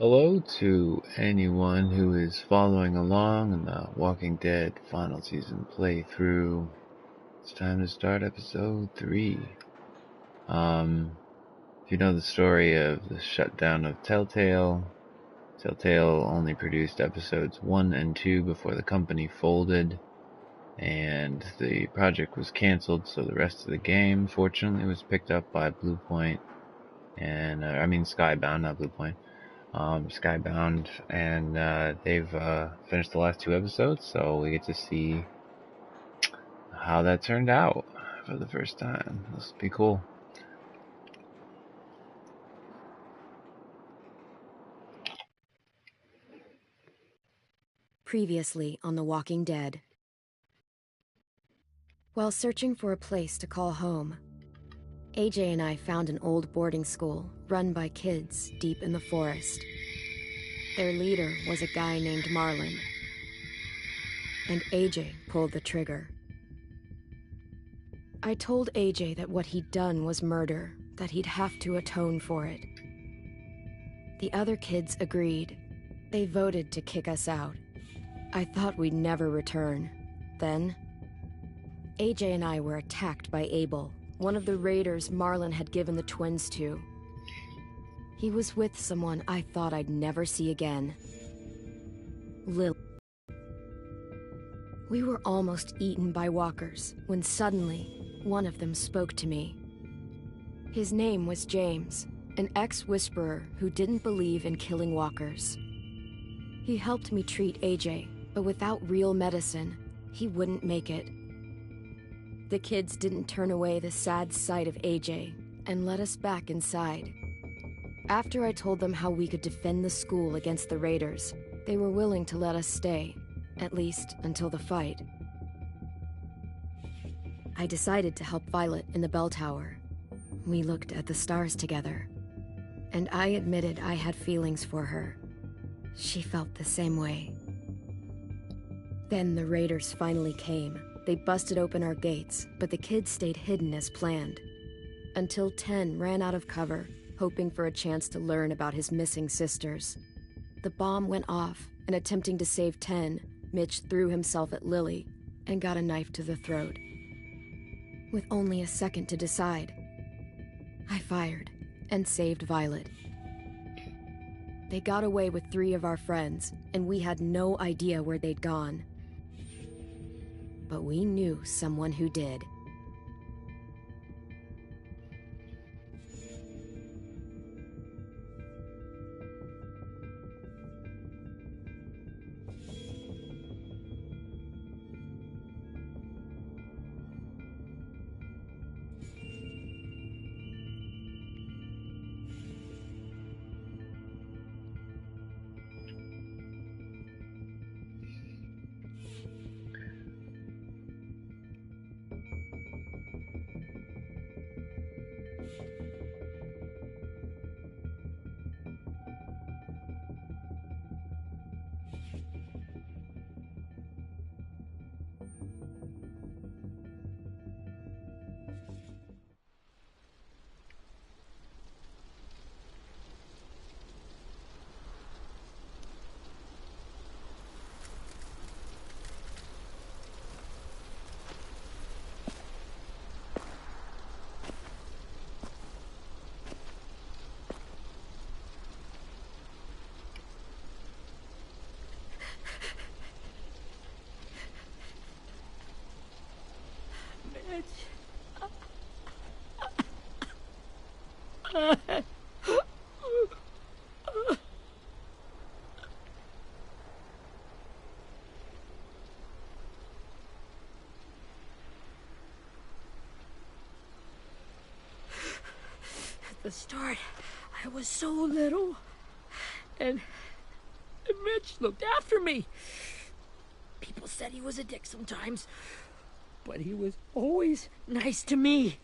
Hello to anyone who is following along in the Walking Dead final season playthrough. It's time to start episode 3. If you know the story of the shutdown of Telltale, Telltale only produced episodes 1 and 2 before the company folded, and the project was cancelled, so the rest of the game, fortunately, was picked up by Bluepoint, and, Skybound, not Bluepoint. Skybound, and they've finished the last 2 episodes, so we get to see how that turned out for the first time. This will be cool. Previously on The Walking Dead. While searching for a place to call home, AJ and I found an old boarding school run by kids deep in the forest. Their leader was a guy named Marlon, and AJ pulled the trigger. I told AJ that what he'd done was murder, that he'd have to atone for it. The other kids agreed. They voted to kick us out. I thought we'd never return. Then, AJ and I were attacked by Abel, one of the raiders Marlon had given the twins to. He was with someone I thought I'd never see again. Lily. We were almost eaten by walkers when suddenly one of them spoke to me. His name was James, an ex-whisperer who didn't believe in killing walkers. He helped me treat AJ, but without real medicine, he wouldn't make it. The kids didn't turn away the sad sight of AJ and let us back inside. After I told them how we could defend the school against the raiders, they were willing to let us stay, at least until the fight. I decided to help Violet in the bell tower. We looked at the stars together, and I admitted I had feelings for her. She felt the same way. Then the raiders finally came. They busted open our gates, but the kids stayed hidden as planned. Until Ten ran out of cover, hoping for a chance to learn about his missing sisters. The bomb went off, and attempting to save Ten, Mitch threw himself at Lily and got a knife to the throat. With only a second to decide, I fired and saved Violet. They got away with 3 of our friends, and we had no idea where they'd gone. But we knew someone who did. At the start, I was so little, and Mitch looked after me. People said he was a dick sometimes, but he was always nice to me.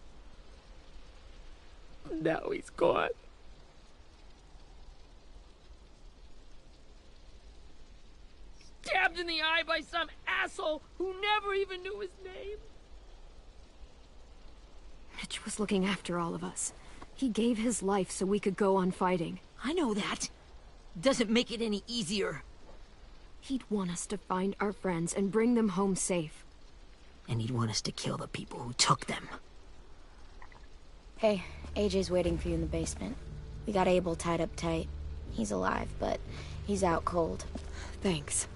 Now he's gone. Stabbed in the eye by some asshole who never even knew his name. Mitch was looking after all of us. He gave his life so we could go on fighting. I know that. Doesn't make it any easier. He'd want us to find our friends and bring them home safe. And he'd want us to kill the people who took them. Hey, AJ's waiting for you in the basement. We got Abel tied up tight. He's alive, but he's out cold. Thanks.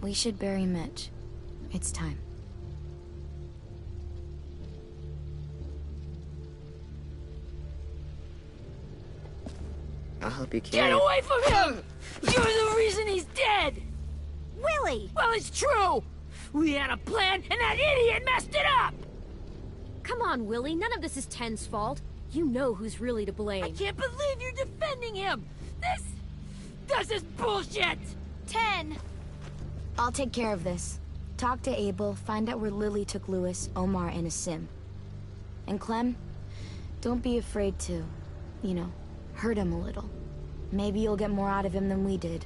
We should bury Mitch. It's time. I'll help you carry. Get away from him! You're the reason he's dead! Willie! Well, it's true! We had a plan, and that idiot messed it up! Come on, Willie. None of this is Ten's fault. You know who's really to I blame. can't believe you're defending him! This is bullshit! 10! I'll take care of this. Talk to Abel, find out where Lily took Lewis, Omar, and Asim. And Clem, don't be afraid to, you know, hurt him a little. Maybe you'll get more out of him than we did.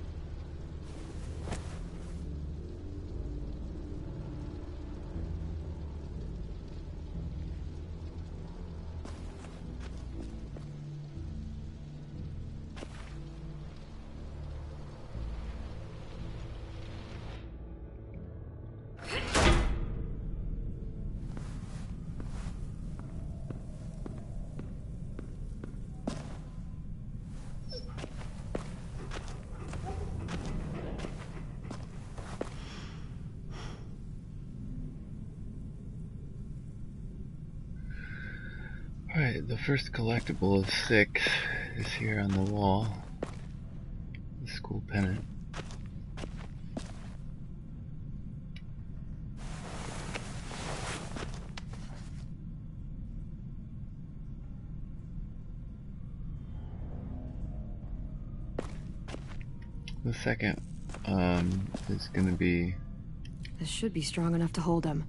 Alright, the first collectible of 6 is here on the wall. The school pennant. The second is gonna be This should be strong enough to hold him.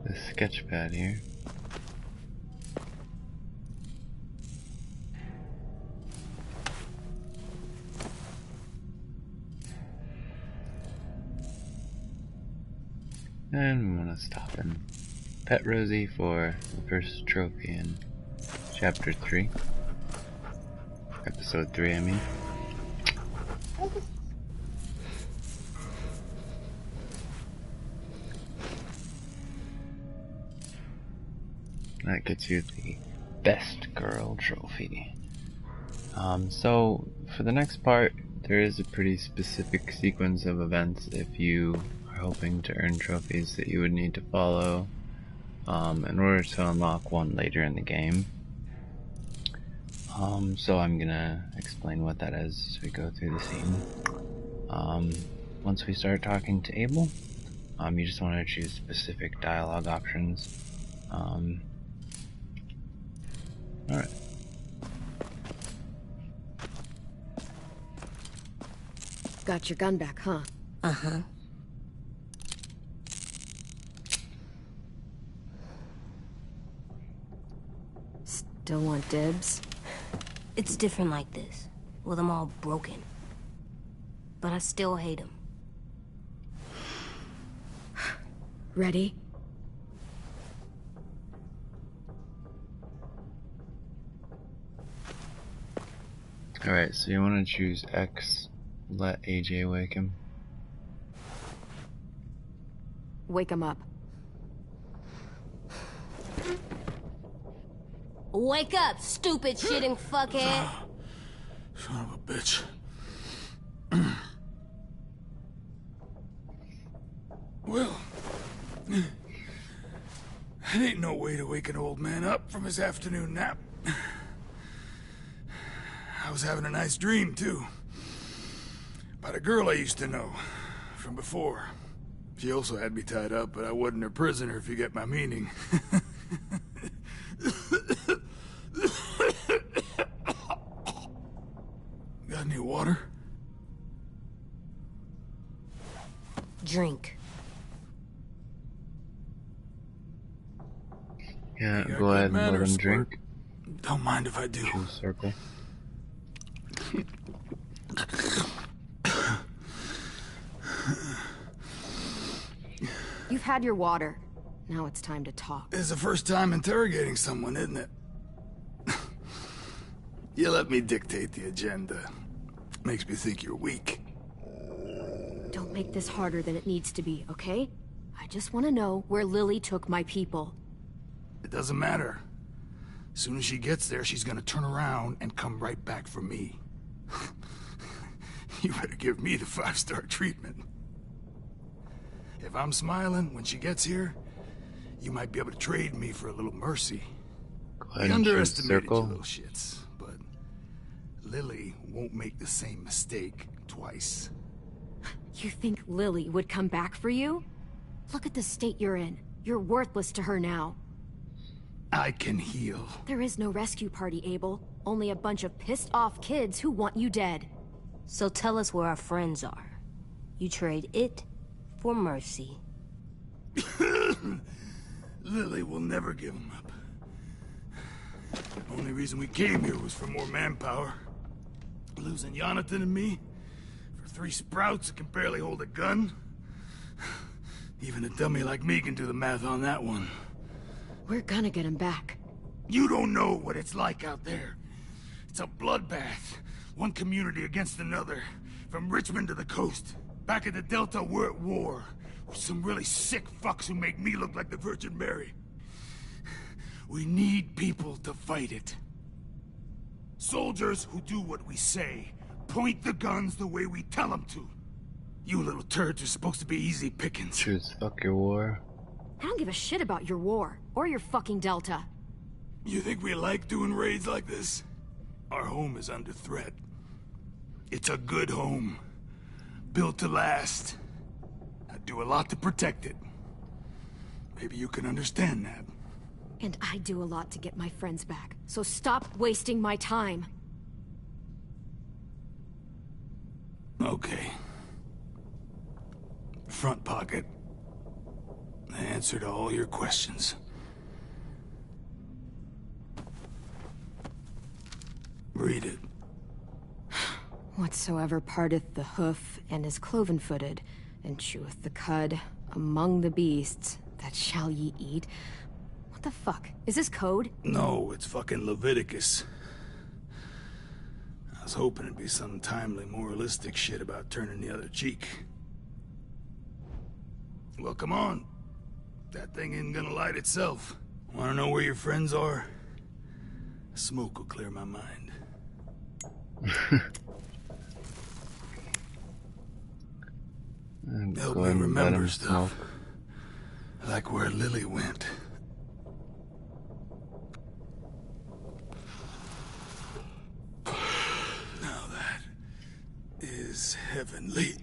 the sketch pad here. And we want to stop and pet Rosie for the first trophy in Chapter 3. Episode 3, I mean. That gets you the Best Girl trophy. So, for the next part, there is a pretty specific sequence of events if you are hoping to earn trophies that you would need to follow in order to unlock one later in the game. So I'm gonna explain what that is as we go through the scene. Once we start talking to Abel, you just want to choose specific dialogue options. Alright. Got your gun back, huh? Uh-huh. Still want dibs? It's different like this, with them all broken. But I still hate him. Ready? Alright, so you want to choose X, let AJ wake him. Wake him up. Wake up, stupid shitting fuckhead! Son of a bitch. Well, it ain't no way to wake an old man up from his afternoon nap. I was having a nice dream, too. About a girl I used to know from before. She also had me tied up, but I wasn't her prisoner, if you get my meaning. Got any water? Drink. Yeah, You got go good ahead and let manners, him Squirt. drink. Don't mind if I do. Choose circle. You've had your water. Now it's time to talk. It's the first time interrogating someone, isn't it? You let me dictate the agenda. Makes me think you're weak. Don't make this harder than it needs to be, okay? I just want to know where Lily took my people. It doesn't matter. As soon as she gets there, she's gonna turn around and come right back for me. You better give me the 5-star treatment. If I'm smiling when she gets here, you might be able to trade me for a little mercy. Go We ahead and choose underestimated you circle. little shits, but Lily won't make the same mistake twice. You think Lily would come back for you? Look at the state you're in. You're worthless to her now. I can heal. There is no rescue party, Abel. Only a bunch of pissed-off kids who want you dead. So tell us where our friends are. You trade it for mercy. Lily will never give him up. Only reason we came here was for more manpower. Losing Jonathan and me for 3 sprouts that can barely hold a gun. Even a dummy like me can do the math on that one. We're gonna get him back. You don't know what it's like out there. It's a bloodbath. One community against another. From Richmond to the coast. Back at the Delta, we're at war. With some really sick fucks who make me look like the Virgin Mary. We need people to fight it. Soldiers who do what we say. Point the guns the way we tell them to. You little turds are supposed to be easy pickings. Choose fuck your war. I don't give a shit about your war, or your fucking Delta. You think we like doing raids like this? Our home is under threat. It's a good home. Built to last. I do a lot to protect it. Maybe you can understand that. And I do a lot to get my friends back, so stop wasting my time. Okay. Front pocket. The answer to all your questions. Read it. Whatsoever parteth the hoof and is cloven-footed, and cheweth the cud among the beasts, that shall ye eat. What the fuck? Is this code? No, it's fucking Leviticus. I was hoping it'd be some timely, moralistic shit about turning the other cheek. Well, come on. That thing isn't gonna light itself. Wanna know where your friends are? Smoke will clear my mind. Help Go me ahead and let remember him stuff. smoke. Like where Lily went. Now that is heavenly.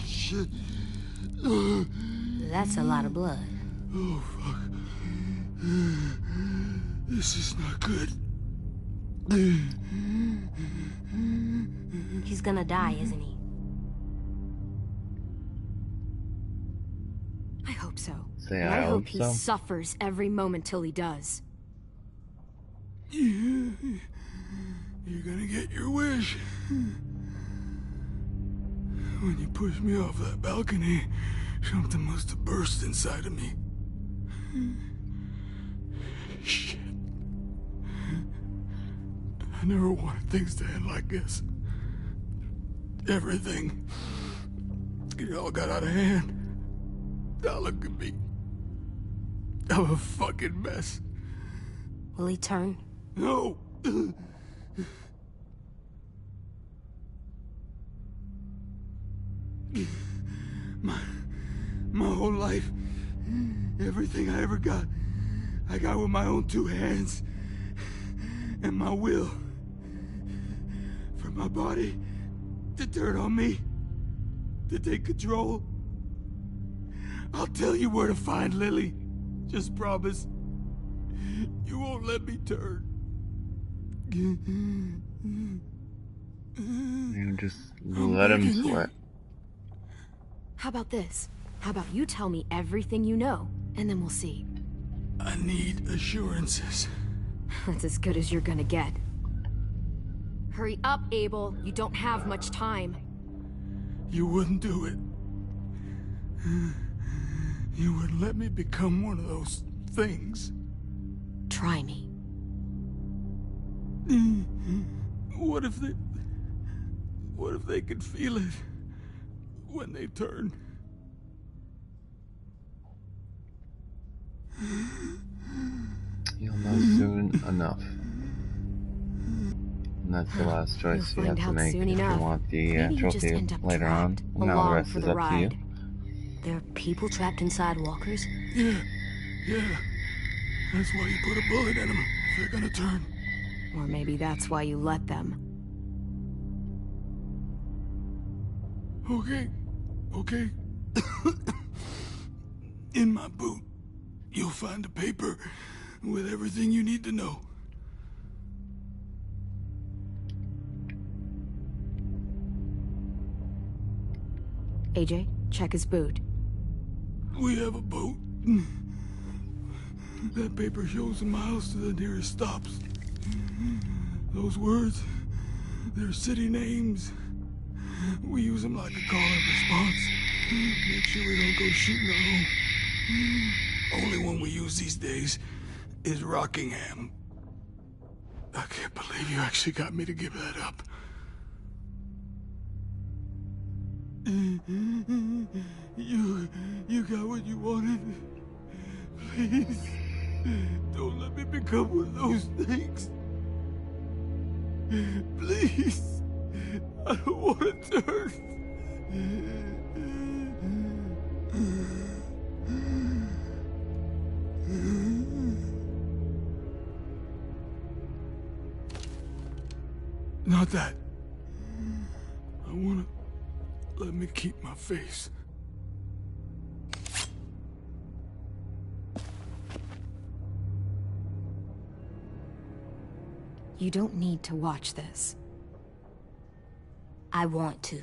Shit. That's a lot of blood. Oh, fuck. This is not good. He's gonna die, isn't he? I hope so. Say And I I hope hope he so. suffers every moment till he does. You're gonna get your wish. When you pushed me off that balcony, something must have burst inside of me. Shit. I never wanted things to end like this. Everything. It all got out of hand. Now look at me. I'm a fucking mess. Will he turn? No! My whole life, everything I ever got, I got with my own 2 hands. And my will. For my body to turn on me, to take control. I'll tell you where to find Lily. Just promise. You won't let me turn. You just I'm let him begging you. sweat. How about this? How about you tell me everything you know, and then we'll see. I need assurances. That's as good as you're gonna get. Hurry up, Abel. You don't have much time. You wouldn't do it. You wouldn't let me become one of those things. Try me. What if they could feel it when they turn? You'll know soon enough. And that's the last choice you have to make if you want the Maybe you just trophy end up later on. trapped, Now the along rest for is the up to you. ride. There are people trapped inside walkers? Yeah. That's why you put a bullet in them, if they're gonna turn. Or maybe that's why you let them. Okay. In my boot, you'll find a paper with everything you need to know. AJ, check his boot. We have a boat. That paper shows the miles to the nearest stops. Those words, they're city names. We use them like a call and response. Make sure we don't go shooting our own. Only one we use these days is Rockingham. I can't believe you actually got me to give that up. You got what you wanted. Please, don't let me become one of those things. Please, I don't want to turn. Not that. I wanna let me keep my face. You don't need to watch this. I want to.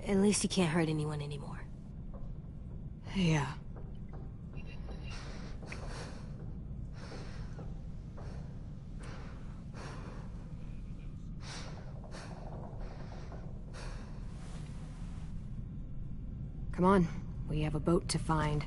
At least he can't hurt anyone anymore. Yeah. Come on, we have a boat to find.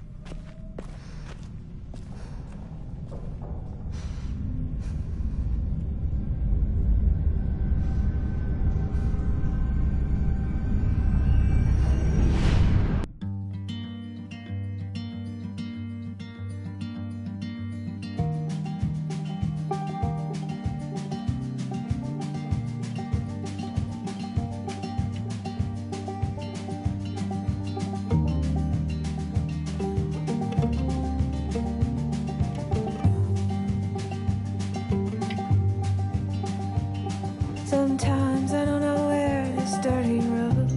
Sometimes I don't know where this dirty road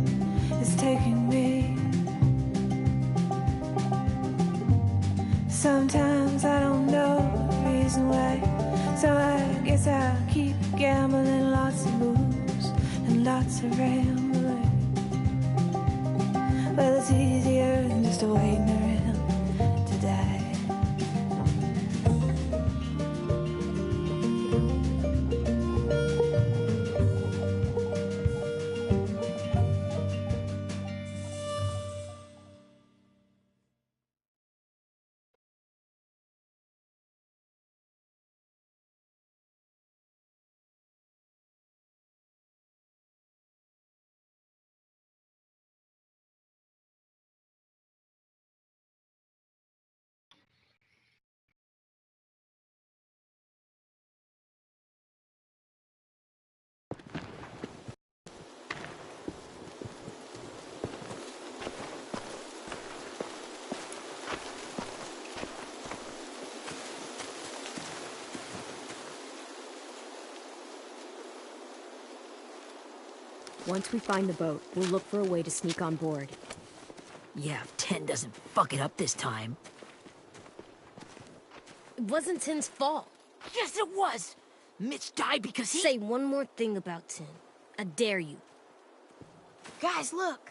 is taking me. Sometimes I don't know the reason why. So I guess I'll keep gambling, lots of moves and lots of rambling. Well, it's easier than just waiting around to die. Once we find the boat, we'll look for a way to sneak on board. Yeah, if Tin doesn't fuck it up this time. It wasn't Tin's fault. Yes, it was! Mitch died because he— Say one more thing about Tin. I dare you. Guys, look!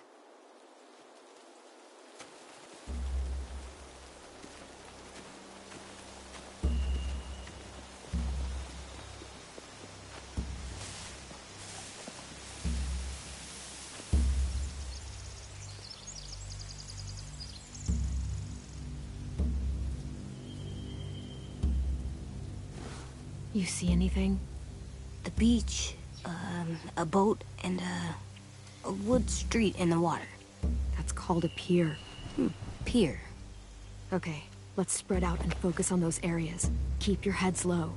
You see anything? The beach, a boat, and a wood street in the water. That's called a pier. Pier. Okay, let's spread out and focus on those areas. Keep your heads low.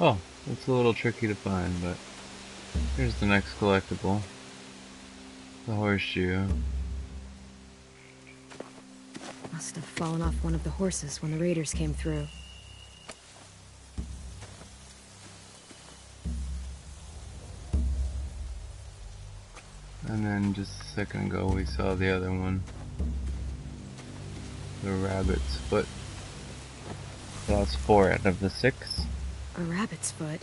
Oh, it's a little tricky to find, but here's the next collectible. The horseshoe. Must have fallen off one of the horses when the raiders came through. And then just a second ago we saw the other one. The rabbit's foot. So that's 4 out of the 6. A rabbit's foot?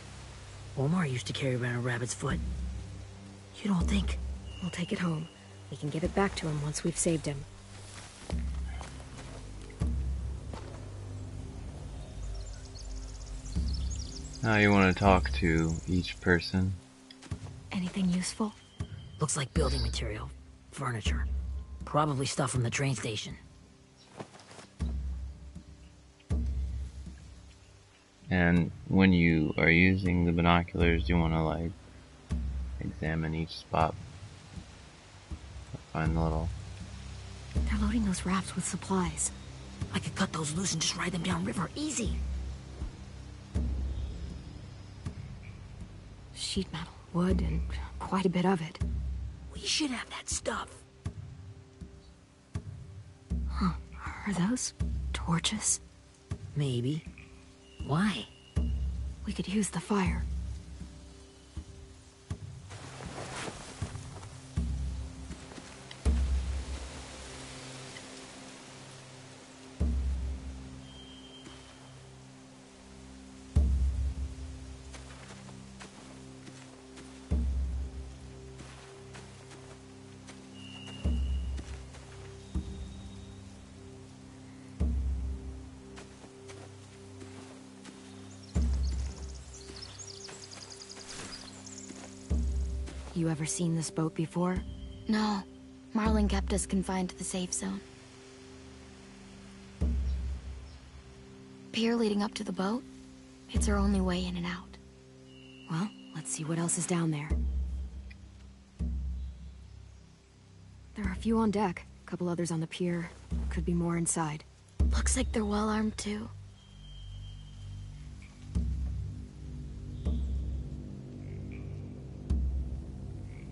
Omar used to carry around a rabbit's foot. You don't think? We'll take it home. We can give it back to him once we've saved him. Now you want to talk to each person. Anything useful? Looks like building material. Furniture. Probably stuff from the train station. And when you are using the binoculars, you want to like examine each spot. Find the little... They're loading those rafts with supplies. I could cut those loose and just ride them downriver. Easy. Sheet metal, wood, and quite a bit of it. We should have that stuff. Huh. Are those torches? Maybe. Why? We could use the fire. You ever seen this boat before? No. Marlin kept us confined to the safe zone. Pier leading up to the boat? It's our only way in and out. Well, let's see what else is down there. There are a few on deck, a couple others on the pier. Could be more inside. Looks like they're well armed too.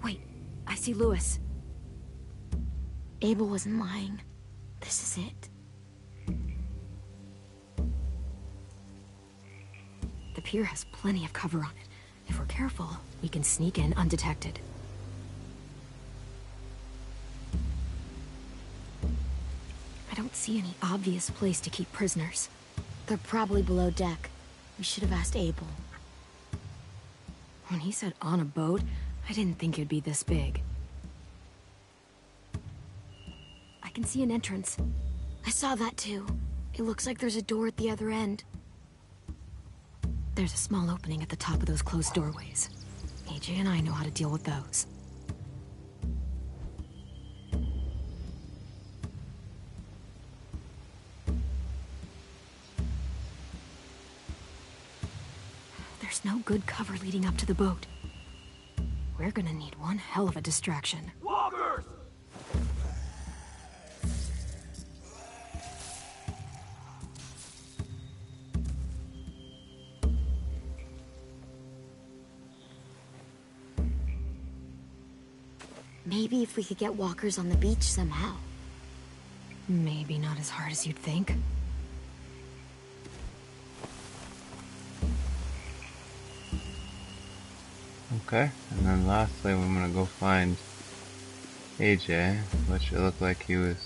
Wait, I see Lewis. Abel wasn't lying. This is it. The pier has plenty of cover on it. If we're careful, we can sneak in undetected. I don't see any obvious place to keep prisoners. They're probably below deck. We should have asked Abel. When he said on a boat, I didn't think it'd be this big. I can see an entrance. I saw that too. It looks like there's a door at the other end. There's a small opening at the top of those closed doorways. AJ and I know how to deal with those. There's no good cover leading up to the boat. We're gonna need one hell of a distraction. Walkers! Maybe if we could get walkers on the beach somehow. Maybe not as hard as you'd think. Okay, and then lastly, we're gonna go find AJ, which it looked like he was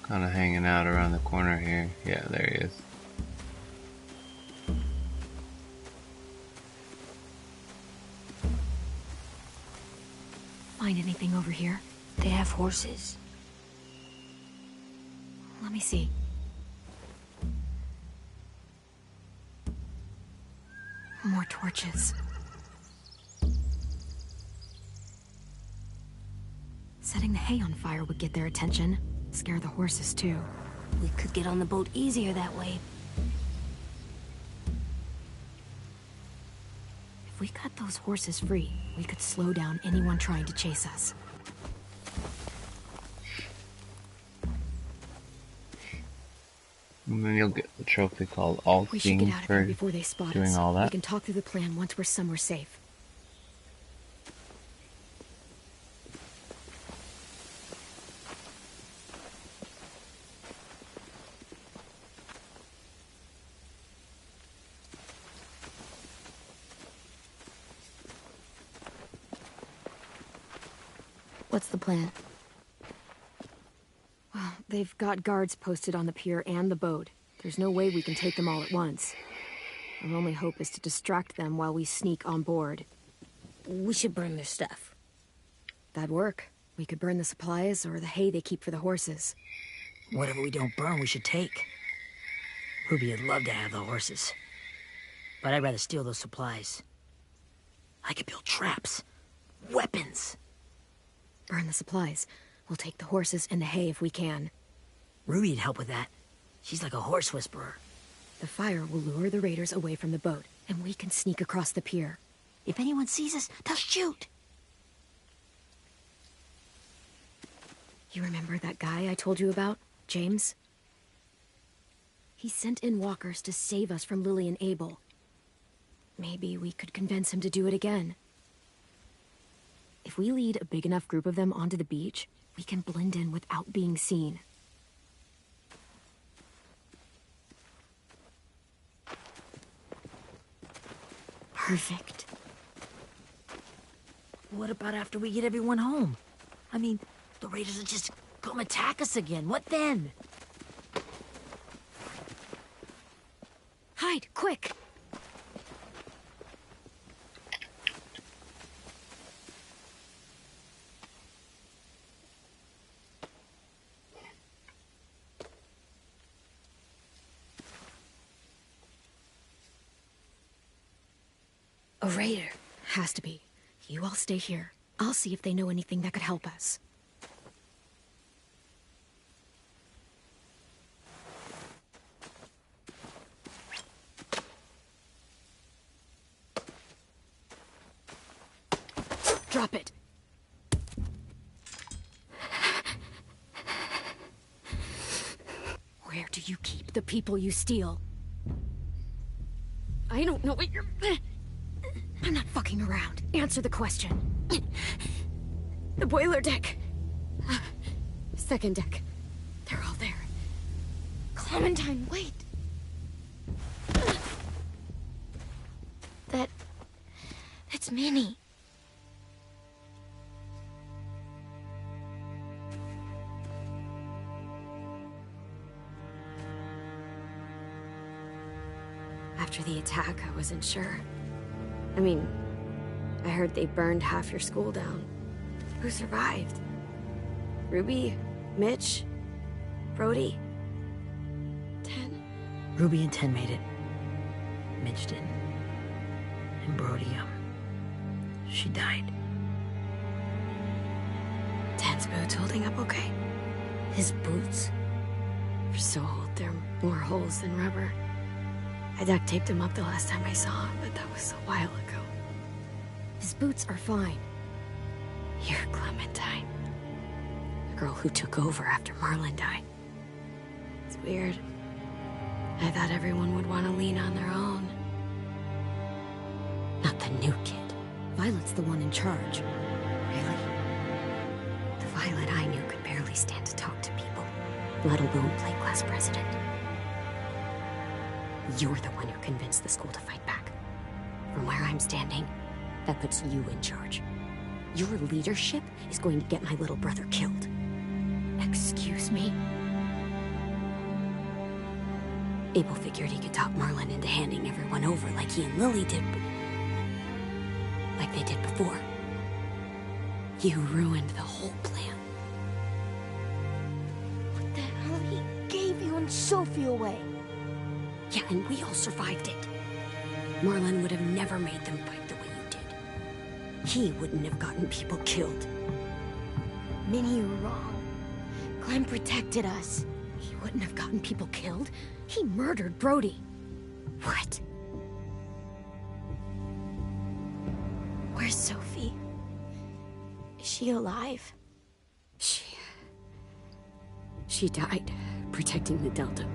kind of hanging out around the corner here. Yeah, there he is. Find anything over here? They have horses. Let me see. More torches. Setting the hay on fire would get their attention. Scare the horses, too. We could get on the boat easier that way. If we cut those horses free, we could slow down anyone trying to chase us. And then you'll get the trophy called All We should get Seeing out of for here before they spot doing us. all We that. can talk through the plan once we're somewhere safe. What's the plan? Well, they've got guards posted on the pier and the boat. There's no way we can take them all at once. Our only hope is to distract them while we sneak on board. We should burn their stuff. That'd work. We could burn the supplies or the hay they keep for the horses. Whatever we don't burn, we should take. Ruby would love to have the horses. But I'd rather steal those supplies. I could build traps. Weapons. Burn the supplies. We'll take the horses and the hay if we can. Ruby'd help with that. She's like a horse whisperer. The fire will lure the raiders away from the boat, and we can sneak across the pier. If anyone sees us, they'll shoot. You remember that guy I told you about? James? He sent in walkers to save us from Lily and Abel. Maybe we could convince him to do it again. If we lead a big enough group of them onto the beach, we can blend in without being seen. Perfect. What about after we get everyone home? I mean, the raiders will just come attack us again. What then? Hide, quick! A raider. Has to be. You all stay here. I'll see if they know anything that could help us. Drop it. Where do you keep the people you steal? I don't know what you're... I'm not fucking around. Answer the question. The boiler deck. Second deck. Clementine, wait. That's Minnie. After the attack, I wasn't sure. I mean, I heard they burned half your school down. Who survived? Ruby? Mitch? Brody? Ten? Ruby and Ten made it. Mitch didn't. And Brody, she died. Ten's boots holding up okay? His boots? They're so old, there are more holes than rubber. I duct taped him up the last time I saw him, but that was a while ago. His boots are fine. You're Clementine. The girl who took over after Marlon died. It's weird. I thought everyone would want to lean on their own. Not the new kid. Violet's the one in charge. Really? The Violet I knew could barely stand to talk to people, let alone play class president. You're the one who convinced the school to fight back. From where I'm standing, that puts you in charge. Your leadership is going to get my little brother killed. Excuse me? Abel figured he could talk Marlon into handing everyone over like he and Lily did, like they did before. You ruined the whole plan. What the hell? He gave you and Sophie away. Yeah, and we all survived it. Marlon would have never made them fight the way you did. He wouldn't have gotten people killed. Minnie, you're wrong. Clem protected us. He wouldn't have gotten people killed. He murdered Brody. What? Where's Sophie? Is she alive? She died protecting the Delta.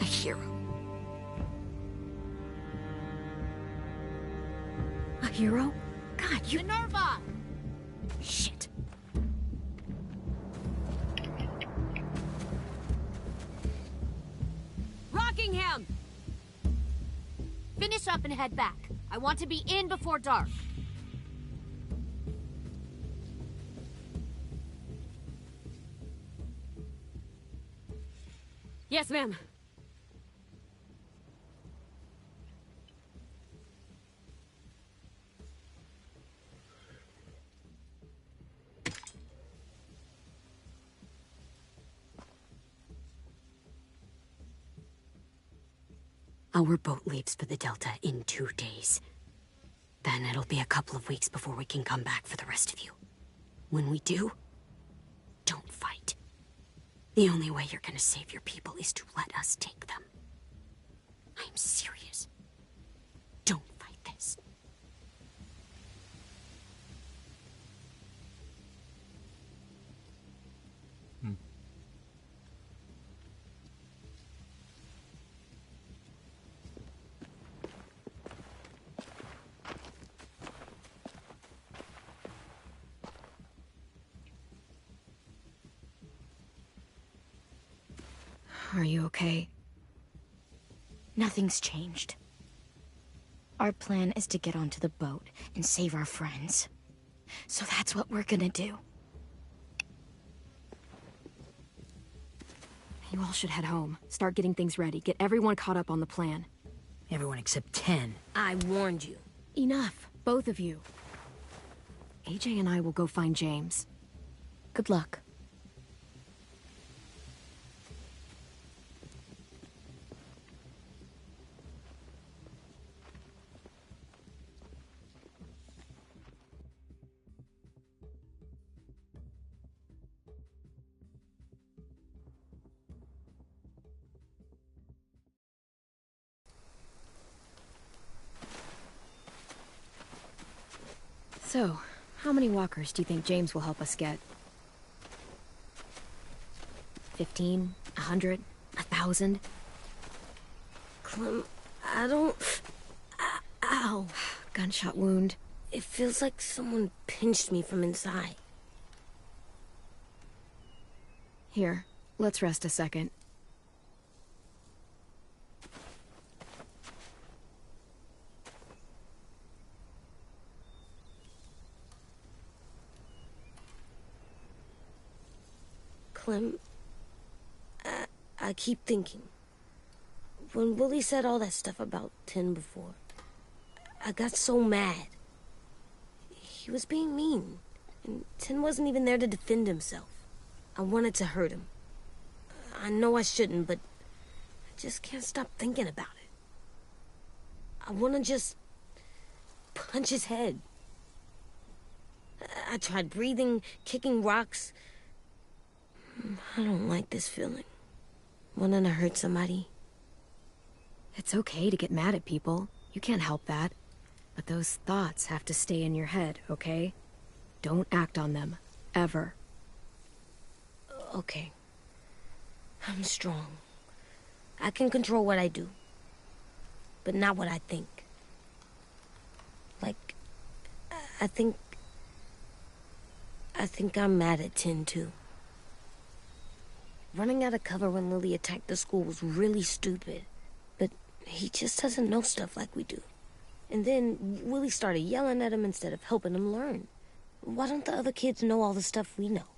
A hero. A hero? God, you... Minerva! Shit. Rockingham! Finish up and head back. I want to be in before dark. Yes, ma'am. Our boat leaves for the Delta in 2 days. Then it'll be a couple of weeks before we can come back for the rest of you. When we do, don't fight. The only way you're gonna save your people is to let us take them. I'm serious. Don't fight this. Are you okay? Nothing's changed. Our plan is to get onto the boat and save our friends. So that's what we're gonna do. You all should head home. Start getting things ready. Get everyone caught up on the plan. Everyone except 10. I warned you. Enough, both of you. AJ and I will go find James. Good luck. So, how many walkers do you think James will help us get? 15? 100? 1,000? Clem, I don't... Ow. Gunshot wound. It feels like someone pinched me from inside. Here, let's rest a second. Clem, I keep thinking. When Willie said all that stuff about Tin before, I got so mad. He was being mean, and Tin wasn't even there to defend himself. I wanted to hurt him. I know I shouldn't, but I just can't stop thinking about it. I want to just punch his head. I tried breathing, kicking rocks. I don't like this feeling. Wanting to hurt somebody. It's okay to get mad at people. You can't help that. But those thoughts have to stay in your head, okay? Don't act on them. Ever. Okay. I'm strong. I can control what I do. But not what I think. Like, I think I'm mad at Tin, too. Running out of cover when Lily attacked the school was really stupid. But he just doesn't know stuff like we do. And then Willie started yelling at him instead of helping him learn. Why don't the other kids know all the stuff we know?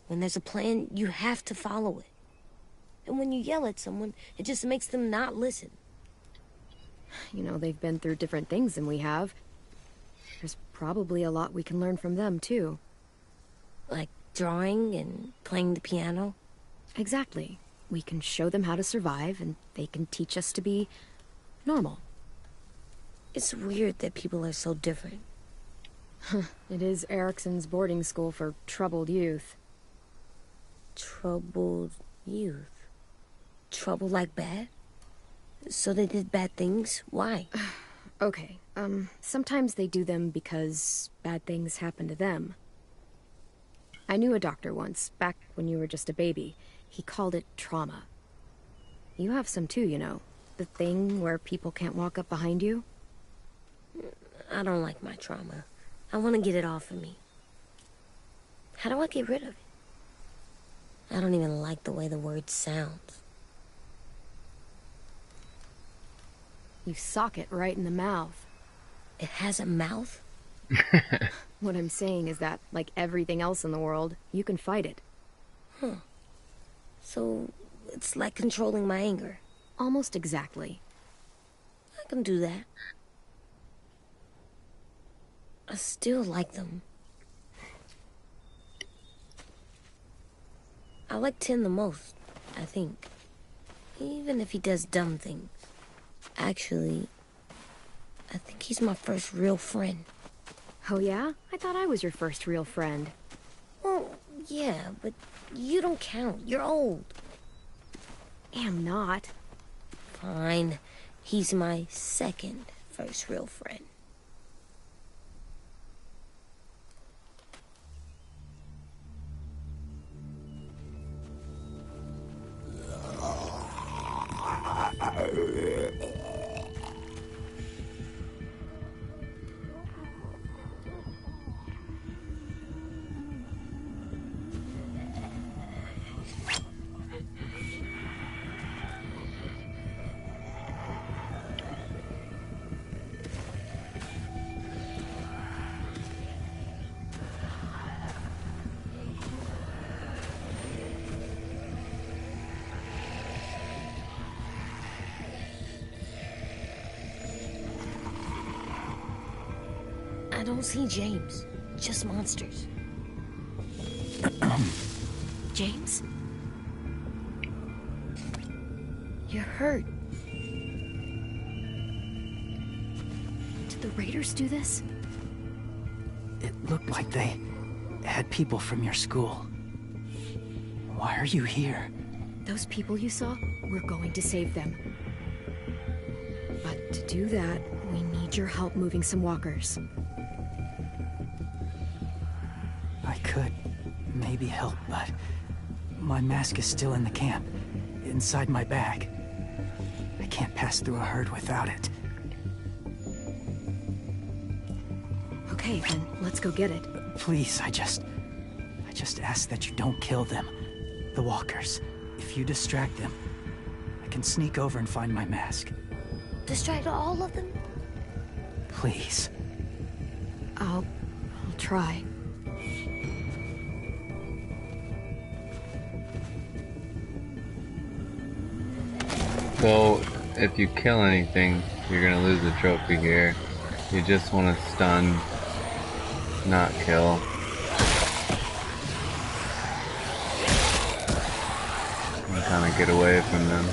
When there's a plan, you have to follow it. And when you yell at someone, it just makes them not listen. You know, they've been through different things than we have. There's probably a lot we can learn from them, too. Like drawing and playing the piano? Exactly. We can show them how to survive, and they can teach us to be normal. It's weird that people are so different. It is Erickson's boarding school for troubled youth. Troubled youth? Trouble like bad? So they did bad things? Why? Okay, sometimes they do them because bad things happen to them. I knew a doctor once, back when you were just a baby. He called it trauma. You have some too, you know. The thing where people can't walk up behind you. I don't like my trauma. I want to get it off of me. How do I get rid of it? I don't even like the way the word sounds. You sock it right in the mouth. It has a mouth? What I'm saying is that, like everything else in the world, you can fight it. Huh. So, it's like controlling my anger. Almost exactly. I can do that. I still like them. I like Tin the most, I think. Even if he does dumb things. Actually, I think he's my first real friend. Oh yeah? I thought I was your first real friend. Well, yeah, but you don't count. You're old. Am not. Fine. He's my second first real friend. I don't see James, just monsters. James? You're hurt. Did the Raiders do this? It looked like they had people from your school. Why are you here? Those people you saw, we're going to save them. But to do that, we need your help moving some walkers. I could maybe help, but my mask is still in the camp, inside my bag. I can't pass through a herd without it. Okay, then let's go get it. Please, I just ask that you don't kill them. The walkers. If you distract them, I can sneak over and find my mask. Distract all of them? Please. I'll try. So, if you kill anything, you're gonna lose the trophy here. You just want to stun, not kill. And kind of get away from them.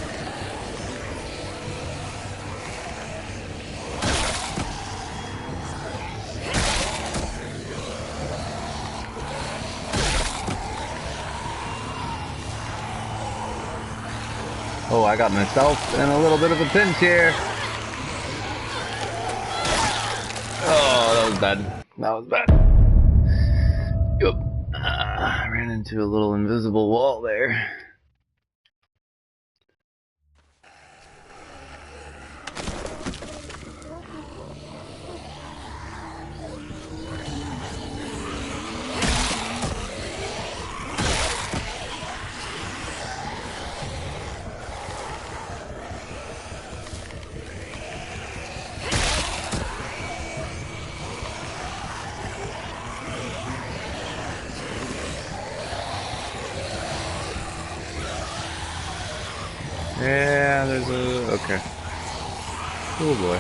Oh, I got myself in a little bit of a pinch here. Oh, that was bad. That was bad. Yup. I ran into a little invisible wall there. Yeah, there's a... okay. Oh boy.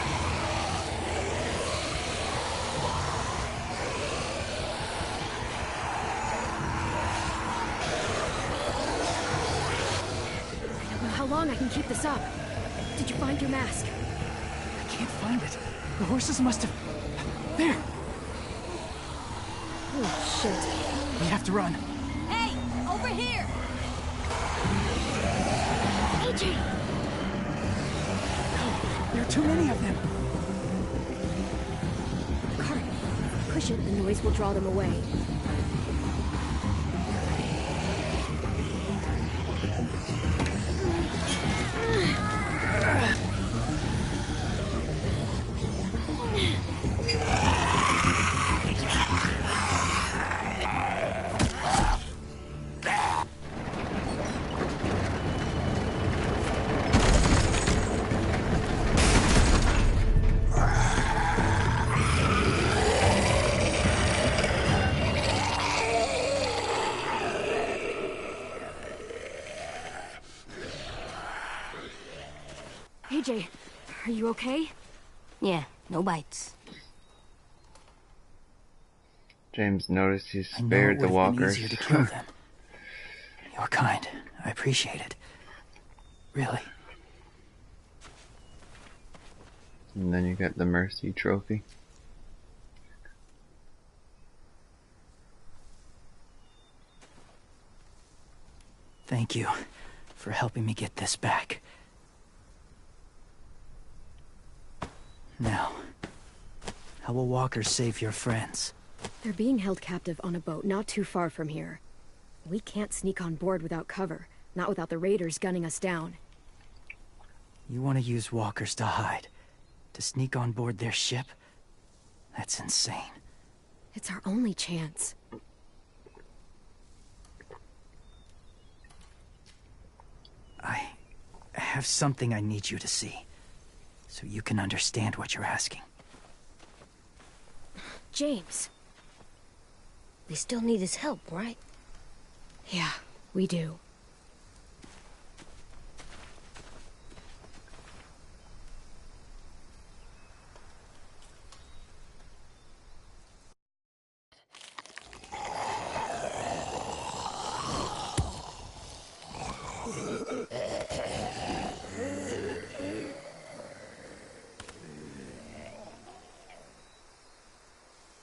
I don't know how long I can keep this up. Did you find your mask? I can't find it. The horses must have... There! Oh, shit. We have to run. Hey, over here! AJ! There are too many of them. Cart, push it, the noise will draw them away. AJ, are you okay? Yeah, no bites. James noticed you I know spared it the would have been walkers. easier to kill them. You're kind. I appreciate it. Really. And then you got the Mercy trophy. Thank you for helping me get this back. Now, how will walkers save your friends? They're being held captive on a boat not too far from here. We can't sneak on board without cover, not without the raiders gunning us down. You want to use walkers to hide? To sneak on board their ship? That's insane. It's our only chance. I have something I need you to see, so you can understand what you're asking. James. We still need his help, right? Yeah, we do.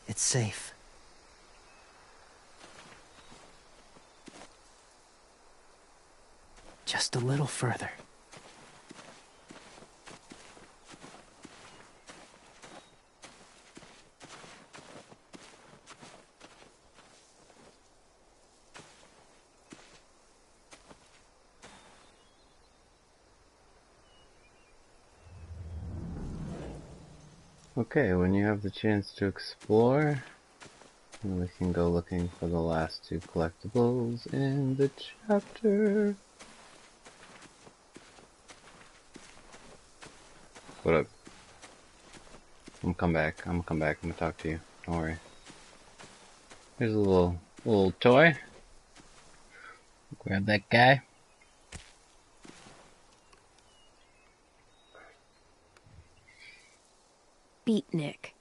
It's safe. Just a little further. Okay, when you have the chance to explore, we can go looking for the last two collectibles in the chapter. What up? I'm gonna come back. I'm gonna talk to you. Don't worry. Here's a little toy. Grab that guy. Beatnik.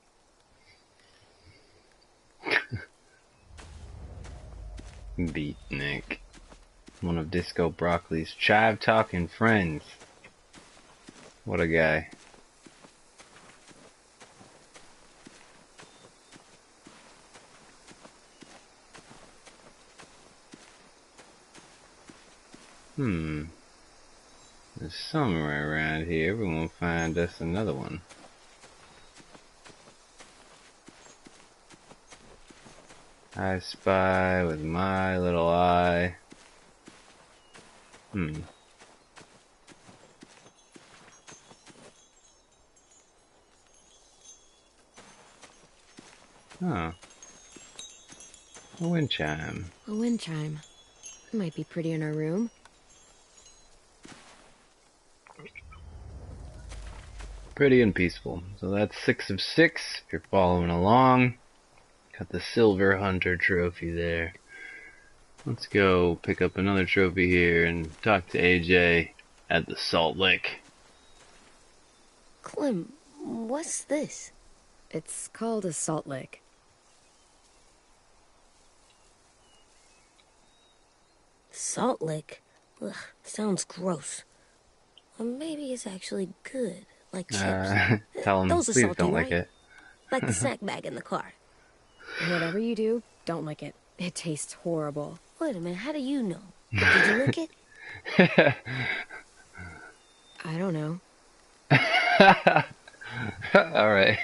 Beatnik. One of Disco Broccoli's chive-talking friends. What a guy. There's somewhere around here we won't find us another one. I spy with my little eye. Oh. A wind chime. A wind chime. Might be pretty in our room. Pretty and peaceful. So that's 6 of 6, if you're following along. Got the Silver Hunter trophy there. Let's go pick up another trophy here and talk to AJ at the Salt Lick. Clem, what's this? It's called a salt lick. Salt lick? Ugh, sounds gross. Or maybe it's actually good, like chips. Tell him, Those are please salty, don't lick right? it. Like the snack bag in the car. Whatever you do, don't lick it. It tastes horrible. Wait a minute, how do you know? Did you lick it? I don't know. Alright.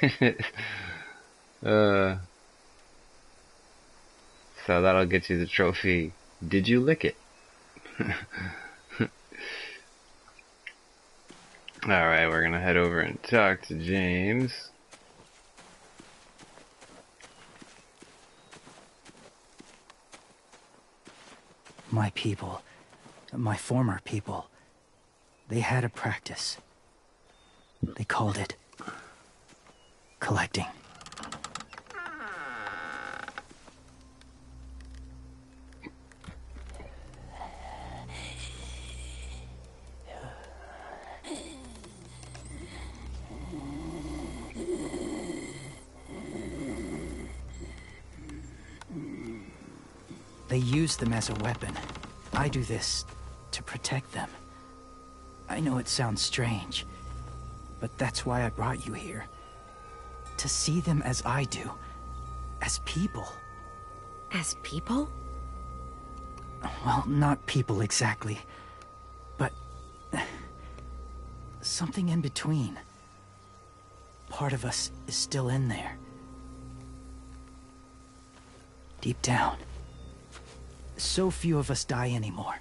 So that'll get you the trophy. Did you lick it? Alright, we're gonna head over and talk to James. My people, my former people, they had a practice. They called it collecting. They use them as a weapon. I do this to protect them. I know it sounds strange, but that's why I brought you here. To see them as I do. As people. As people? Well, not people exactly, but something in between. Part of us is still in there. Deep down. So few of us die anymore.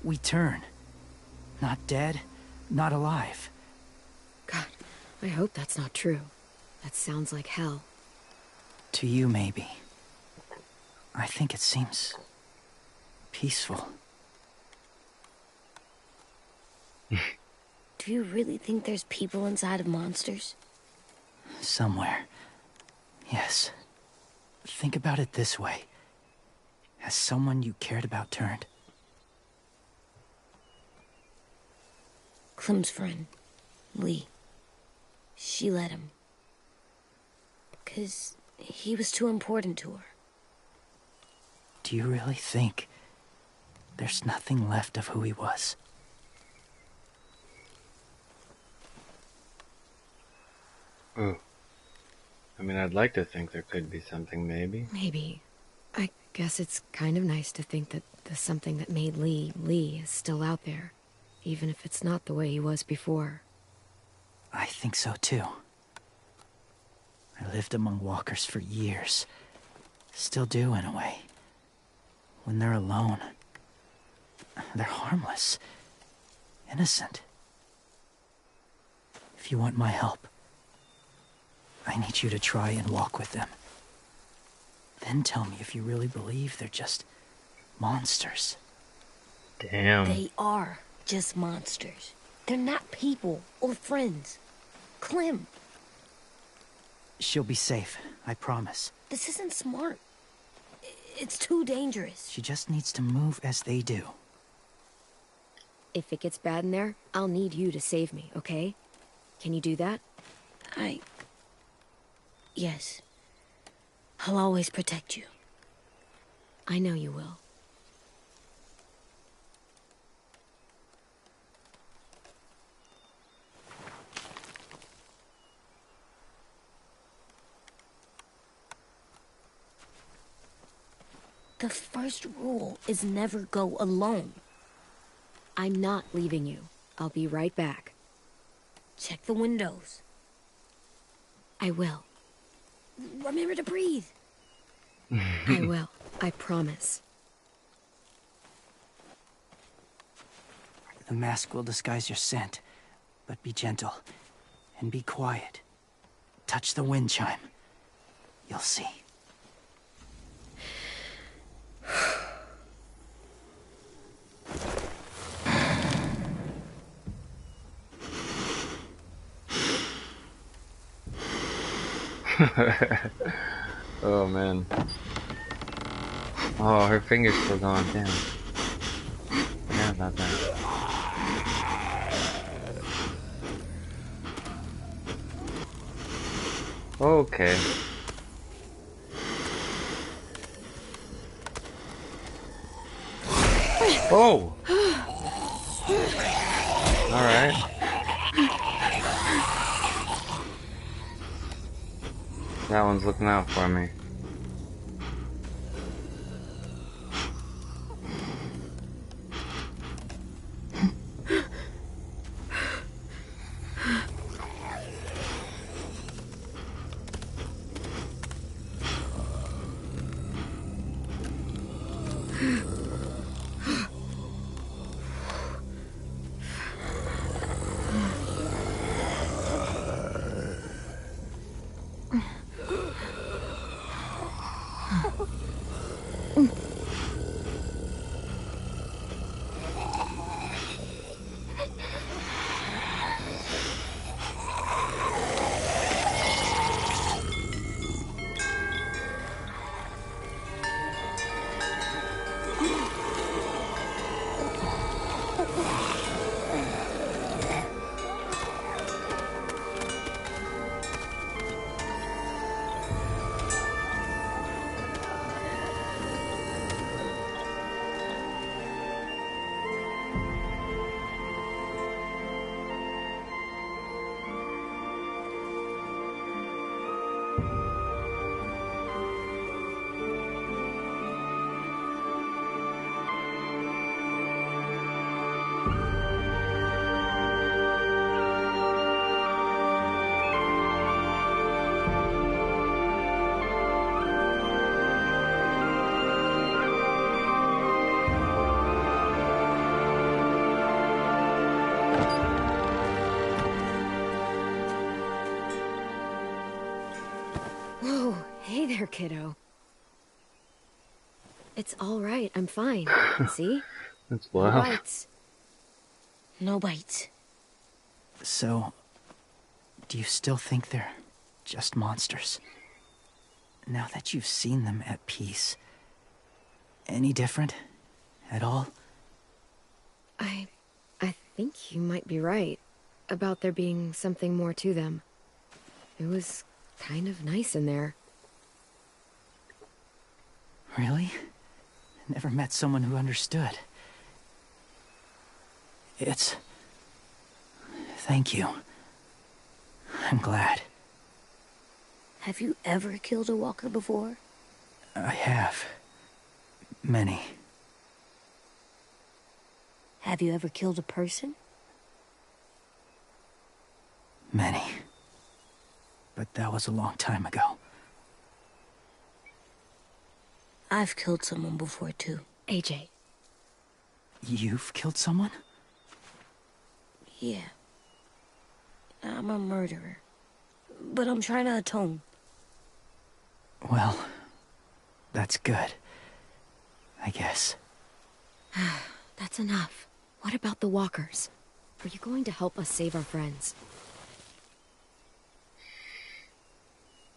We turn. Not dead, not alive. God, I hope that's not true. That sounds like hell. To you, maybe. I think it seems peaceful. Do you really think there's people inside of monsters? Somewhere. Yes. Think about it this way. Has someone you cared about turned? Clem's friend, Lee. She let him. 'Cause he was too important to her. Do you really think there's nothing left of who he was? Oh. I mean, I'd like to think there could be something, maybe. Maybe. I guess it's kind of nice to think that the something that made Lee is still out there. Even if it's not the way he was before. I think so too. I lived among walkers for years. Still do, in a way. When they're alone, they're harmless. Innocent. If you want my help, I need you to try and walk with them. Then tell me if you really believe they're just monsters. Damn. They are just monsters. They're not people or friends. Clem, She'll be safe, I promise. this isn't smart. It's too dangerous. She just needs to move as they do. If it gets bad in there, I'll need you to save me, okay? Can you do that? I Yes. I'll always protect you. I know you will. The first rule is never go alone. I'm not leaving you. I'll be right back. Check the windows. I will. Remember to breathe. I will. I promise. The mask will disguise your scent, but be gentle and be quiet. Touch the wind chime. You'll see. Oh man. Oh, her finger's still going. Damn. Forgot about that. Okay. Oh! Alright. That one's looking out for me. Whoa, hey there, kiddo. It's all right. I'm fine. See? That's No wild. bites. No bites. So, do you still think they're just monsters? Now that you've seen them at peace, any different at all? I think you might be right about there being something more to them. It was kind of nice in there. Really? Never met someone who understood. Thank you. I'm glad. Have you ever killed a walker before? I have. Many. Have you ever killed a person? Many. But that was a long time ago. I've killed someone before, too. AJ. You've killed someone? Yeah. I'm a murderer. But I'm trying to atone. Well, that's good. I guess. That's enough. What about the walkers? Are you going to help us save our friends?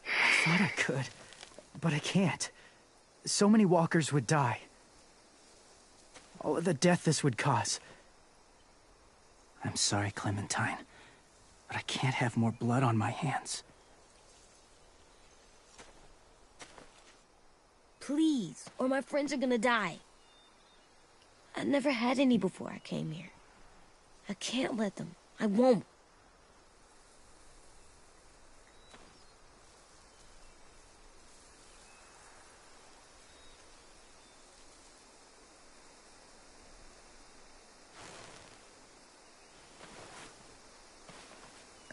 I thought I could, but I can't. So many walkers would die. All of the death this would cause. I'm sorry, Clementine, but I can't have more blood on my hands. Please, or my friends are gonna die. I never had any before I came here. I can't let them. I won't.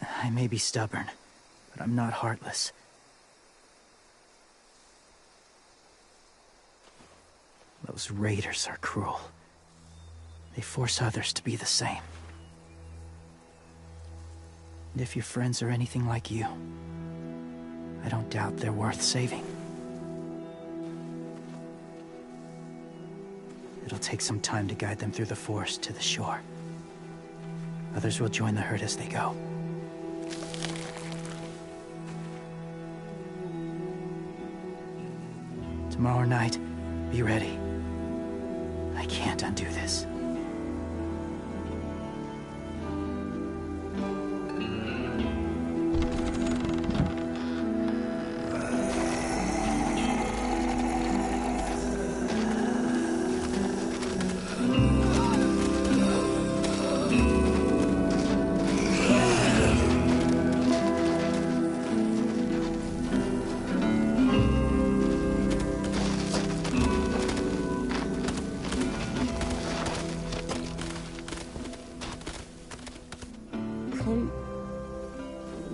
I may be stubborn, but I'm not heartless. Those raiders are cruel. They force others to be the same. And if your friends are anything like you, I don't doubt they're worth saving. It'll take some time to guide them through the forest to the shore. Others will join the herd as they go. Tomorrow night, be ready. I can't undo this.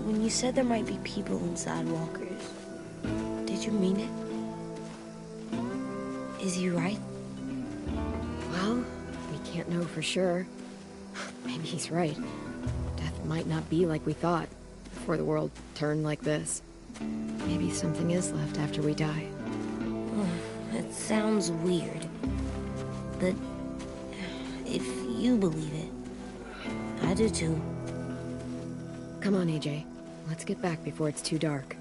When you said there might be people inside walkers, did you mean it? Is he right? Well, we can't know for sure. Maybe he's right. Death might not be like we thought before the world turned like this. Maybe something is left after we die. It sounds weird, but if you believe it, I do too. Come on, AJ. Let's get back before it's too dark.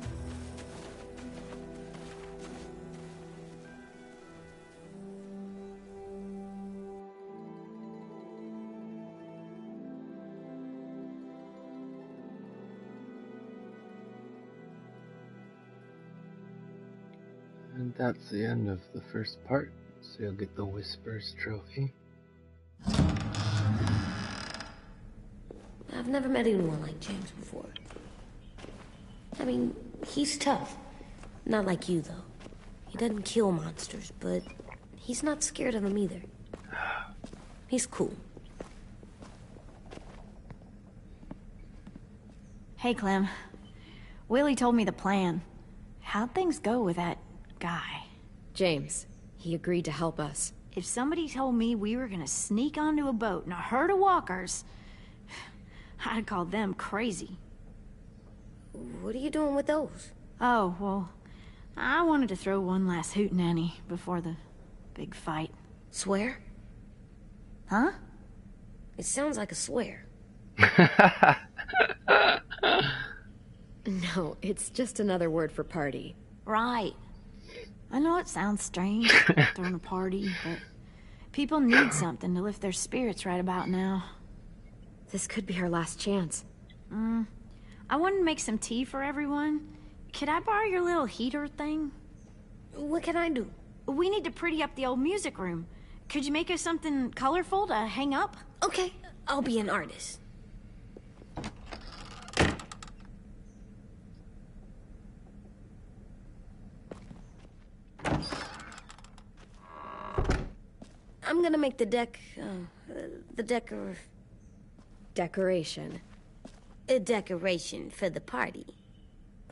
And that's the end of the first part, so you'll get the Whispers trophy. I've never met anyone like James before. I mean, he's tough. Not like you, though. He doesn't kill monsters, but he's not scared of them either. He's cool. Hey, Clem. Willie told me the plan. How'd things go with that guy? James. He agreed to help us. If somebody told me we were gonna sneak onto a boat in a herd of walkers, I'd call them crazy. What are you doing with those? Oh, well, I wanted to throw one last hootenanny before the big fight. Swear? Huh? It sounds like a swear. No, it's just another word for party. Right. I know it sounds strange, throwing a party, but people need something to lift their spirits right about now. This could be our last chance. I wanted to make some tea for everyone. Could I borrow your little heater thing? What can I do? We need to pretty up the old music room. Could you make us something colorful to hang up? Okay, I'll be an artist. I'm gonna make the Decoration. a decoration for the party.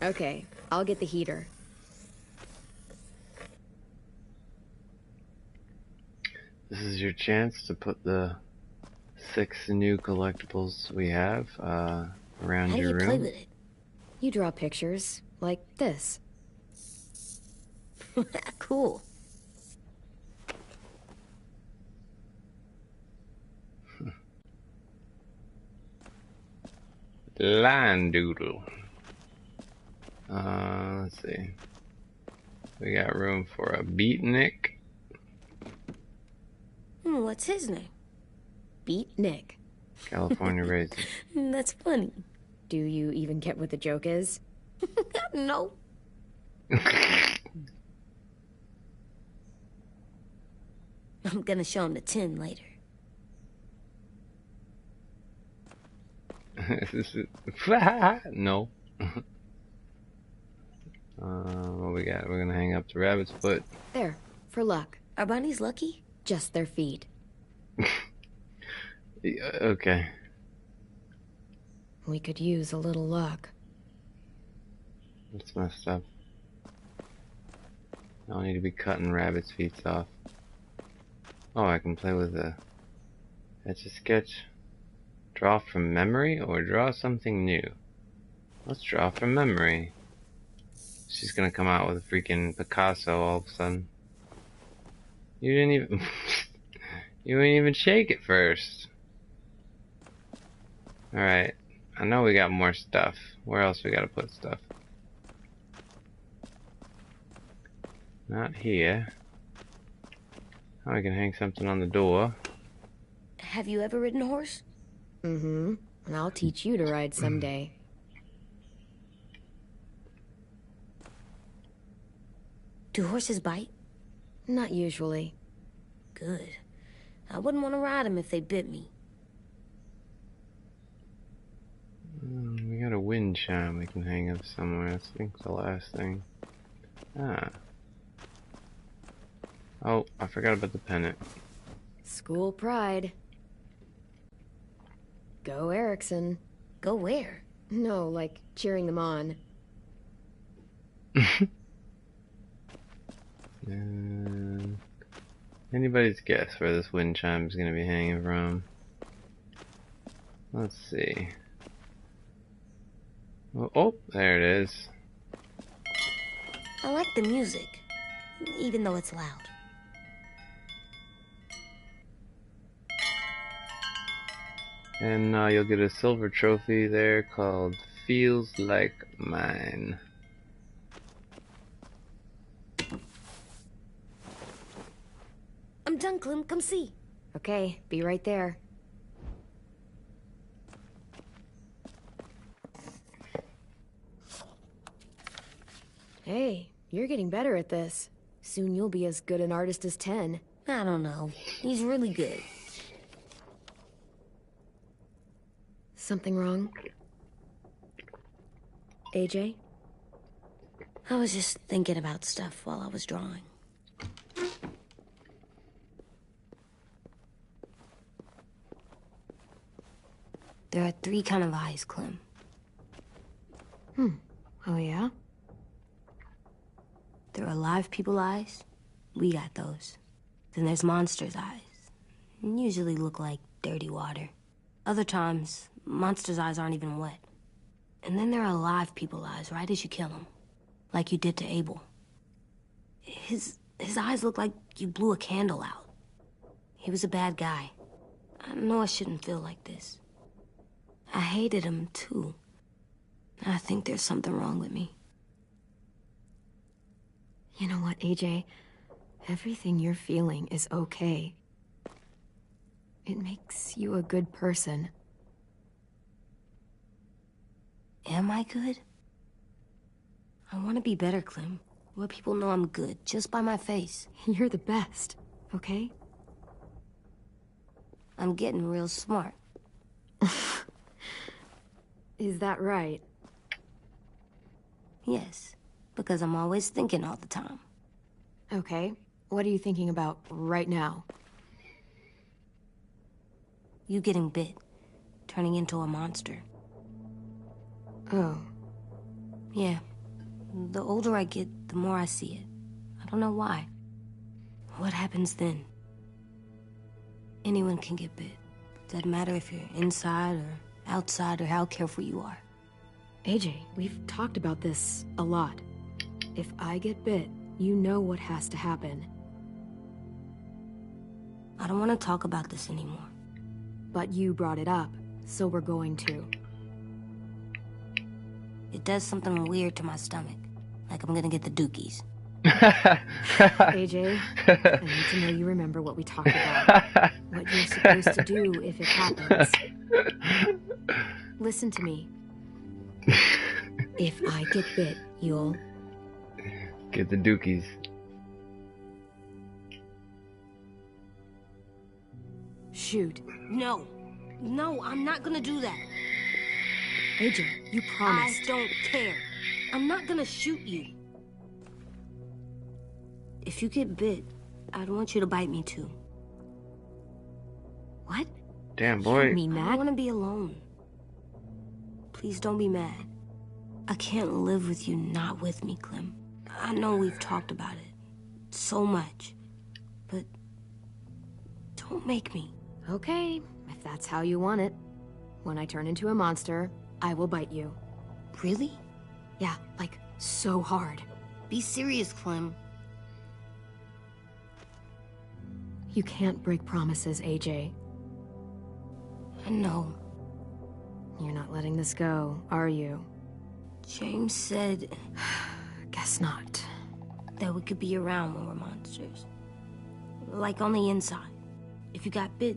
Okay, I'll get the heater. This is your chance to put the 6 new collectibles we have around How do your you room. play with it? You draw pictures, like this. Cool. Line doodle. Let's see. We got room for a beatnik. What's his name? Beat Nick. California raisin. That's funny. Do you even get what the joke is? No. I'm gonna show him the tin later. No. What we got? We're gonna hang up the rabbit's foot. There, for luck. Are bunnies lucky? Just their feet. Okay. We could use a little luck. That's messed up. I don't need to be cutting rabbit's feet off. Oh, I can play with the Etch a Sketch. Draw from memory or draw something new? Let's draw from memory. She's gonna come out with a freaking Picasso all of a sudden. You didn't even you didn't even shake it first. Alright. I know we got more stuff. Where else we gotta put stuff? Not here. Oh, we can hang something on the door. Have you ever ridden a horse? Mm-hmm. And I'll teach you to ride someday. Do horses bite? Not usually. Good. I wouldn't want to ride them if they bit me. We got a wind chime we can hang up somewhere. I think the last thing. Ah. Oh, I forgot about the pennant. School pride. Go Erickson. Go where? No, like cheering them on. Anybody's guess where this wind chime is going to be hanging from? Let's see. Oh, there it is. I like the music, even though it's loud. And you'll get a silver trophy there called Feels Like Mine. I'm done, Clem. Come see. Okay, be right there. Hey, you're getting better at this. Soon you'll be as good an artist as 10. I don't know. He's really good. Something wrong? AJ? I was just thinking about stuff while I was drawing. There are 3 kinds of eyes, Clem. Oh yeah? There are live people eyes. We got those. Then there's monsters' eyes. Usually look like dirty water. Other times, monsters' eyes aren't even wet. And then there are live people eyes right as you kill them. Like you did to Abel. His eyes look like you blew a candle out. He was a bad guy. I know I shouldn't feel like this. I hated him, too. I think there's something wrong with me. You know what, AJ? Everything you're feeling is okay. It makes you a good person. Am I good? I want to be better, Clem. Let people know I'm good, just by my face. You're the best, okay? I'm getting real smart. Is that right? Yes, because I'm always thinking all the time. Okay, what are you thinking about right now? You getting bit, turning into a monster. Oh. Yeah. The older I get, the more I see it. I don't know why. What happens then? Anyone can get bit. Doesn't matter if you're inside or outside or how careful you are. AJ, we've talked about this a lot. If I get bit, you know what has to happen. I don't want to talk about this anymore. But you brought it up, so we're going to. It does something weird to my stomach. Like I'm gonna get the dookies. AJ, I need to know you remember what we talked about. What you're supposed to do if it happens. Listen to me. If I get bit, you'll... Get the dookies. shoot. No. No, I'm not gonna do that. AJ, you promised. I don't care. I'm not gonna shoot you. If you get bit, I'd want you to bite me too. What? Damn, You boy. don't mean I that? don't want to be alone. Please don't be mad. I can't live with you not with me, Clem. I know we've talked about it so much, but don't make me. Okay, if that's how you want it. When I turn into a monster, I will bite you. Really? Yeah, like, so hard. Be serious, Clem. You can't break promises, AJ. I know. You're not letting this go, are you? James said Guess not. that we could be around when we're monsters. Like on the inside. If you got bit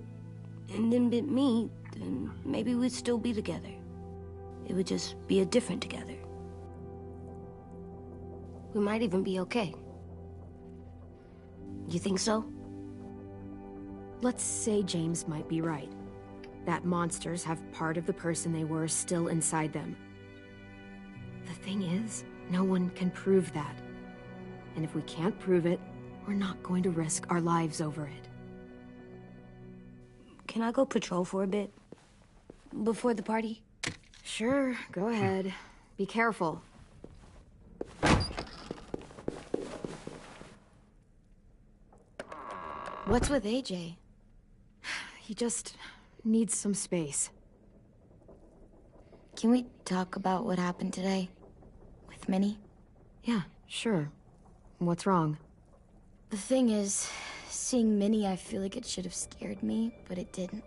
and then bit me, then maybe we'd still be together. It would just be a different together. We might even be okay. You think so? Let's say James might be right. That monsters have part of the person they were still inside them. The thing is, no one can prove that. And if we can't prove it, we're not going to risk our lives over it. Can I go patrol for a bit? Before the party? Sure, go ahead. Be careful. What's with AJ? He just needs some space. Can we talk about what happened today? With Minnie? Yeah, sure. What's wrong? The thing is, seeing Minnie, I feel like it should have scared me, but it didn't.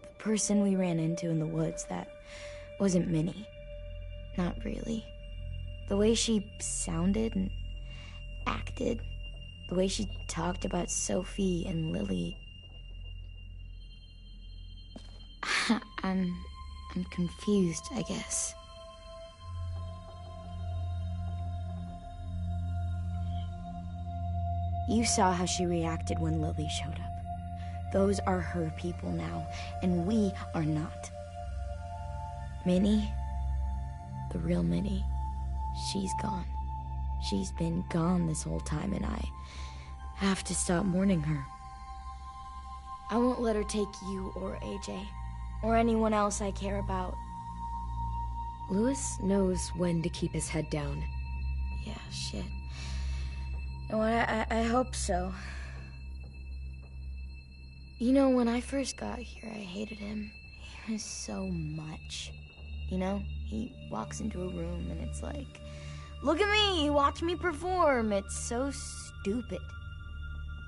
The person we ran into in the woods, that wasn't Minnie. Not really. The way she sounded and acted, the way she talked about Sophie and Lily. I'm confused, I guess. You saw how she reacted when Lily showed up. Those are her people now, and we are not. Minnie, the real Minnie, she's gone. She's been gone this whole time, and I have to stop mourning her. I won't let her take you or AJ, or anyone else I care about. Louis knows when to keep his head down. Yeah, shit. No, I hope so. You know, when I first got here, I hated him. He was so much. You know, he walks into a room and it's like, look at me, watch me perform. It's so stupid.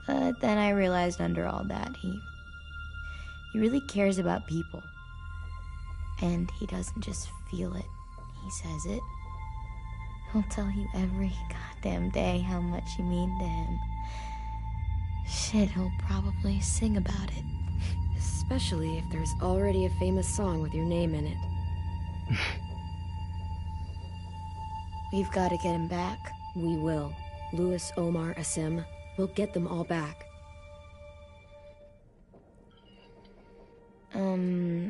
But then I realized under all that, he really cares about people. And he doesn't just feel it, he says it. He'll tell you every goddamn day how much you mean to him. Shit, he'll probably sing about it. Especially if there's already a famous song with your name in it. We've got to get him back. We will. Louis, Omar, Asim. We'll get them all back.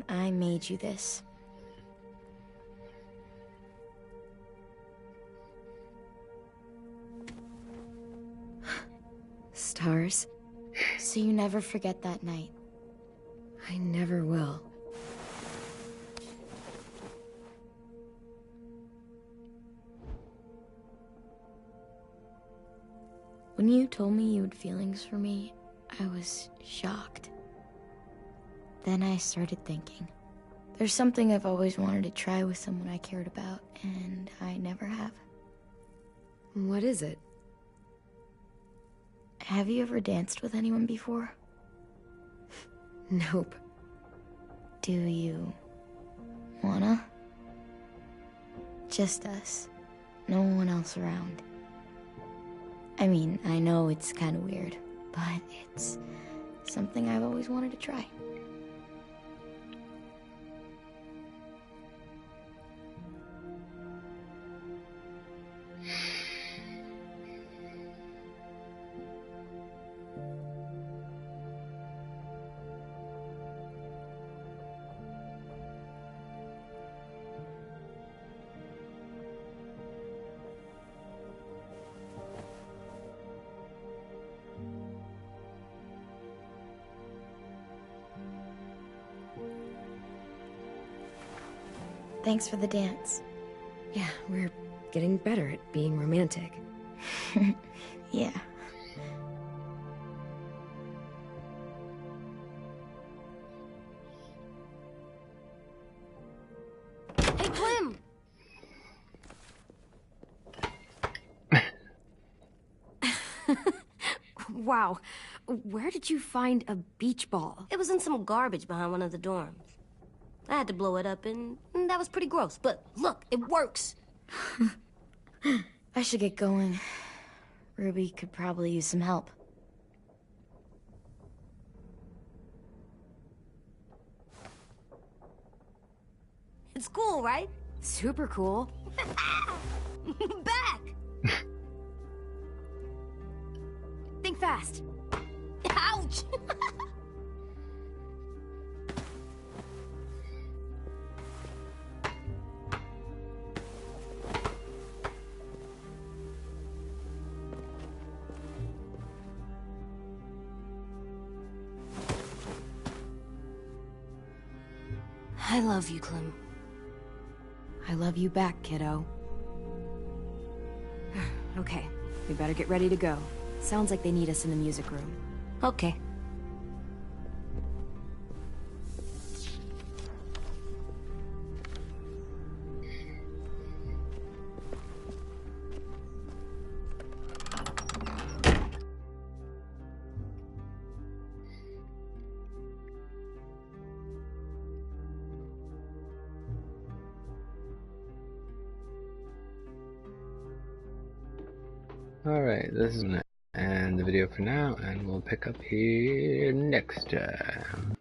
I made you this. Stars? So you never forget that night. I never will. When you told me you had feelings for me, I was shocked. Then I started thinking. There's something I've always wanted to try with someone I cared about, and I never have. What is it? Have you ever danced with anyone before? Nope. Do you wanna? Just us. No one else around. I mean, I know it's kind of weird, but it's something I've always wanted to try. Thanks for the dance. Yeah, we're getting better at being romantic. Yeah. Hey, Clem! Wow, where did you find a beach ball? It was in some garbage behind one of the dorms. I had to blow it up, and that was pretty gross. But look, it works. I should get going. Ruby could probably use some help. It's cool, right? Super cool. Back! Think fast. Ouch! I love you, Clem. I love you back, kiddo. Okay, we better get ready to go. Sounds like they need us in the music room. Okay. Alright, this is gonna end the video for now, and we'll pick up here next time.